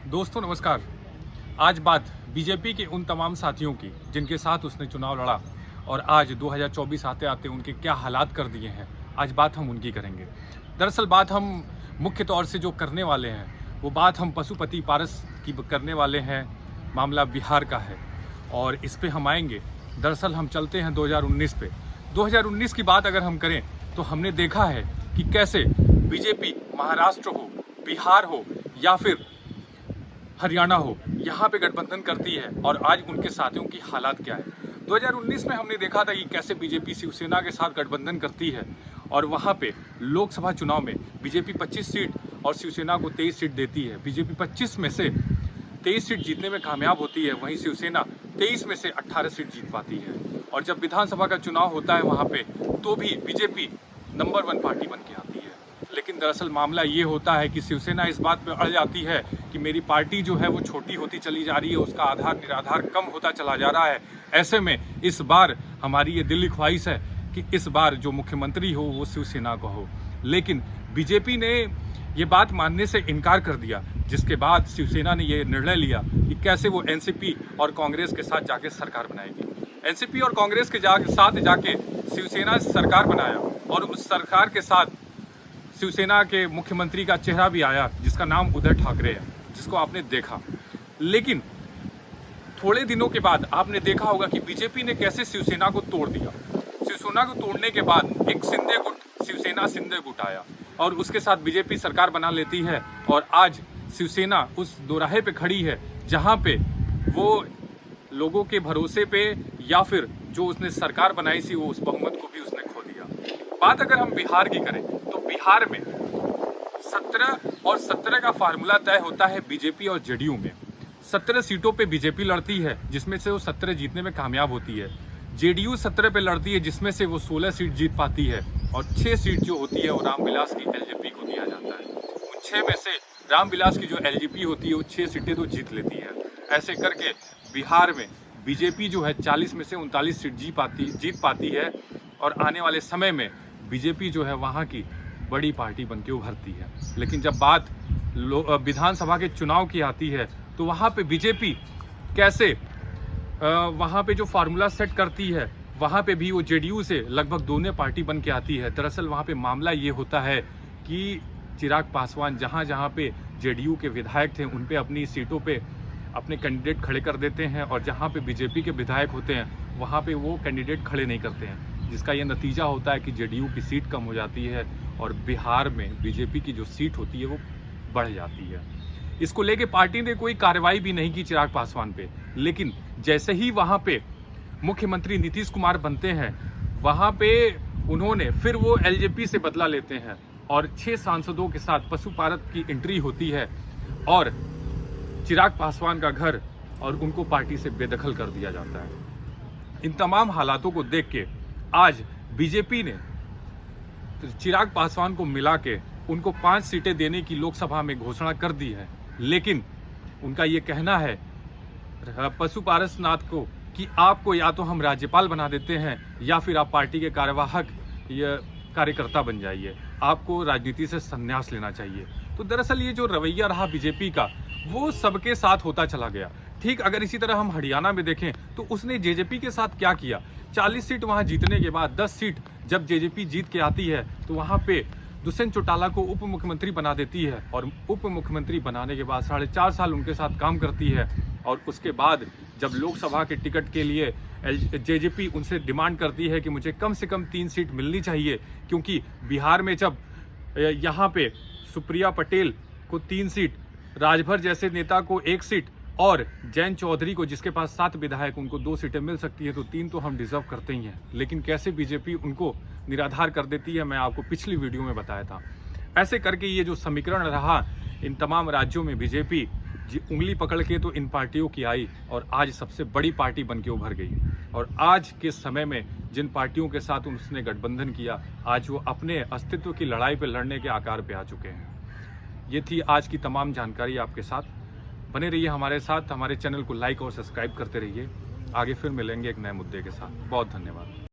दोस्तों नमस्कार। आज बात बीजेपी के उन तमाम साथियों की जिनके साथ उसने चुनाव लड़ा और आज 2024 आते आते उनके क्या हालात कर दिए हैं, आज बात हम उनकी करेंगे। दरअसल बात हम मुख्य तौर से जो करने वाले हैं वो बात हम पशुपति पारस की करने वाले हैं। मामला बिहार का है और इस पे हम आएंगे। दरअसल हम चलते हैं 2019 पे। 2019 की बात अगर हम करें तो हमने देखा है कि कैसे बीजेपी महाराष्ट्र हो, बिहार हो या फिर हरियाणा हो, यहाँ पे गठबंधन करती है और आज उनके साथियों की हालात क्या है। 2019 में हमने देखा था कि कैसे बीजेपी शिवसेना के साथ गठबंधन करती है और वहाँ पे लोकसभा चुनाव में बीजेपी 25 सीट और शिवसेना को 23 सीट देती है। बीजेपी 25 में से 23 सीट जीतने में कामयाब होती है, वहीं शिवसेना 23 में से 18 सीट जीत पाती है। और जब विधानसभा का चुनाव होता है वहाँ पे तो भी बीजेपी नंबर 1 पार्टी बन के आती है। लेकिन दरअसल मामला ये होता है कि शिवसेना इस बात पे अड़ जाती है कि मेरी पार्टी जो है वो छोटी होती चली जा रही है, उसका आधार निराधार कम होता चला जा रहा है। ऐसे में इस बार हमारी ये दिली ख्वाहिश है कि इस बार जो मुख्यमंत्री हो वो शिवसेना का हो। लेकिन बीजेपी ने ये बात मानने से इनकार कर दिया, जिसके बाद शिवसेना ने ये निर्णय लिया कि कैसे वो एनसीपी और कांग्रेस के साथ जाके सरकार बनाएगी। एनसीपी और कांग्रेस के साथ जाके शिवसेना सरकार बनाया और उस सरकार के साथ शिवसेना के मुख्यमंत्री का चेहरा भी आया जिसका नाम उद्धव ठाकरे है, जिसको आपने देखा। लेकिन थोड़े दिनों के बाद आपने देखा होगा कि बीजेपी ने कैसे शिवसेना को तोड़ दिया। शिवसेना को तोड़ने के बाद एक शिंदे गुट, शिवसेना शिंदे गुट आया और उसके साथ बीजेपी सरकार बना लेती है। और आज शिवसेना उस दोराहे पे खड़ी है जहां पे वो लोगों के भरोसे पे या फिर जो उसने सरकार बनाई थी वो उस बहुमत को भी उसने खो दिया। बात अगर हम बिहार की करें तो बिहार में 17 और 17 का फार्मूला तय होता है बीजेपी और जेडीयू में। 17 सीटों पे बीजेपी लड़ती है जिसमें से वो 17 जीतने में कामयाब होती है। जेडीयू 17 पे लड़ती है जिसमें से वो 16 सीट जीत पाती है और 6 सीट जो होती है वो रामविलास की एलजेपी को दिया जाता है। उन 6 में से रामविलास की जो एलजेपी होती है वो 6 सीटें तो जीत लेती है। ऐसे करके बिहार में बीजेपी जो है 40 में से 39 सीट जीत पाती है और आने वाले समय में बीजेपी जो है वहाँ की बड़ी पार्टी बन के उभरती है। लेकिन जब बात विधानसभा के चुनाव की आती है तो वहाँ पे बीजेपी कैसे वहाँ पे जो फार्मूला सेट करती है वहाँ पे भी वो जेडीयू से लगभग दोनों पार्टी बन के आती है। दरअसल वहाँ पे मामला ये होता है कि चिराग पासवान जहाँ पे जेडीयू के विधायक थे उन पे अपनी सीटों पे अपने कैंडिडेट खड़े कर देते हैं और जहाँ पे बीजेपी के विधायक होते हैं वहाँ पे वो कैंडिडेट खड़े नहीं करते हैं, जिसका ये नतीजा होता है कि जेडीयू की सीट कम हो जाती है और बिहार में बीजेपी की जो सीट होती है वो बढ़ जाती है। इसको लेके पार्टी ने कोई कार्रवाई भी नहीं की चिराग पासवान पे। लेकिन जैसे ही वहाँ पे मुख्यमंत्री नीतीश कुमार बनते हैं वहाँ पे उन्होंने फिर वो एलजेपी से बदला लेते हैं और 6 सांसदों के साथ पशुपारत की एंट्री होती है और चिराग पासवान का घर और उनको पार्टी से बेदखल कर दिया जाता है। इन तमाम हालातों को देख के आज बीजेपी ने चिराग पासवान को मिला के उनको 5 सीटें देने की लोकसभा में घोषणा कर दी है। लेकिन उनका ये कहना है पशुपारस नाथ को कि आपको या तो हम राज्यपाल बना देते हैं या फिर आप पार्टी के कार्यवाहक कार्यकर्ता बन जाइए, आपको राजनीति से संन्यास लेना चाहिए। तो दरअसल ये जो रवैया रहा बीजेपी का वो सबके साथ होता चला गया। ठीक अगर इसी तरह हम हरियाणा में देखें तो उसने जेजेपी के साथ क्या किया। 40 सीट वहां जीतने के बाद 10 सीट जब जेजेपी जीत के आती है तो वहां पे दुष्यंत चौटाला को उप मुख्यमंत्री बना देती है और उप मुख्यमंत्री बनाने के बाद 4.5 साल उनके साथ काम करती है। और उसके बाद जब लोकसभा के टिकट के लिए जेजेपी उनसे डिमांड करती है कि मुझे कम से कम 3 सीट मिलनी चाहिए, क्योंकि बिहार में जब यहाँ पे सुप्रिया पटेल को 3 सीट, राजभर जैसे नेता को 1 सीट और जैन चौधरी को जिसके पास 7 विधायक उनको 2 सीटें मिल सकती है तो 3 तो हम डिजर्व करते ही हैं। लेकिन कैसे बीजेपी उनको निराधार कर देती है मैं आपको पिछली वीडियो में बताया था। ऐसे करके ये जो समीकरण रहा इन तमाम राज्यों में बीजेपी उंगली पकड़ के तो इन पार्टियों की आई और आज सबसे बड़ी पार्टी बन के उभर गई। और आज के समय में जिन पार्टियों के साथ उसने गठबंधन किया आज वो अपने अस्तित्व की लड़ाई पे लड़ने के आकार पे आ चुके हैं। ये थी आज की तमाम जानकारी आपके साथ। बने रहिए हमारे साथ, हमारे चैनल को लाइक और सब्सक्राइब करते रहिए। आगे फिर मिलेंगे एक नए मुद्दे के साथ। बहुत धन्यवाद।